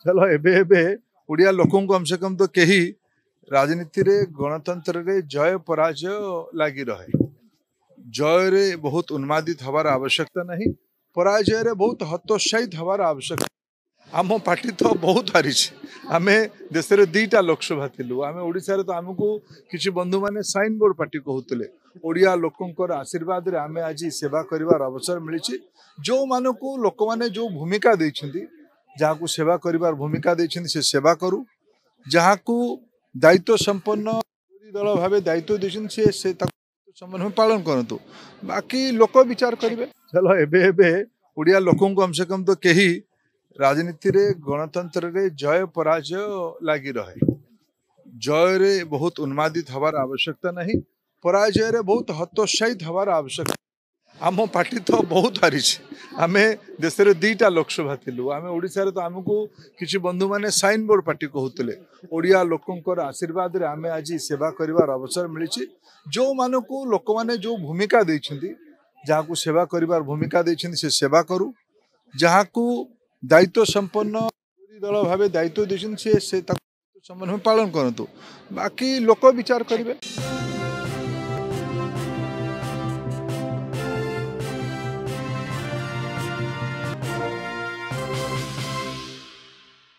चलो एबे एबे ओडिया लोकों कम से कम तो कही राजनीति रे गणतंत्र रे जय पराजय लागी रहे। जय रे बहुत उन्मादित हवार आवश्यकता नहीं, पराजय रे बहुत हतोत्साहित हवार आवश्यकता। आम पार्टी तो बहुत हारी, आमे देश रे दीटा लोकसभा थिलु, आमे ओडिसा रे तो आमको किछि बंधु माने साइन बोर्ड पार्टी कहउतले। ओडिया लोकंकर आशीर्वाद रे आमे आज सेवा करिवार अवसर मिलिछि। जो मानको लोक माने जो भूमिका दैछन्ती, जहां सेवा करिवार भूमिका दैछन्ती से सेवा करू, जहां दायित्व संपन्न विरोधी दल भाव दायित्व दैछन्ती से सम्मान पालन करतु, बाकी लोक विचार करेंगे। चलो एबे एबे ओडिया लोकों कम से कम तो कही राजनीति रे गणतंत्र रे जय पराजय लागी रहे। जय रे बहुत उन्मादित हवार आवश्यकता नहीं, पराजय रे बहुत हतोत्साहित हवार आवश्यकता। आम पार्टी तो बहुत हारी, आमे देश रे दीटा लोकसभा थिलु, आमे ओडिसा रे तो आमको किछि बंधु माने साइन बोर्ड पार्टी कहउतले। ओडिया लोकंकर आशीर्वाद रे आमे आज सेवा करिवार अवसर मिलिछि। जो मानको लोक माने जो भूमिका दैछन्ती, जहां सेवा करिवार भूमिका दैछन्ती से सेवा करू, जहां दायित्व संपन्न विरोधी दल भाव दायित्व दैछन्ती से सम्मान पालन करतु, बाकी लोक विचार करेंगे।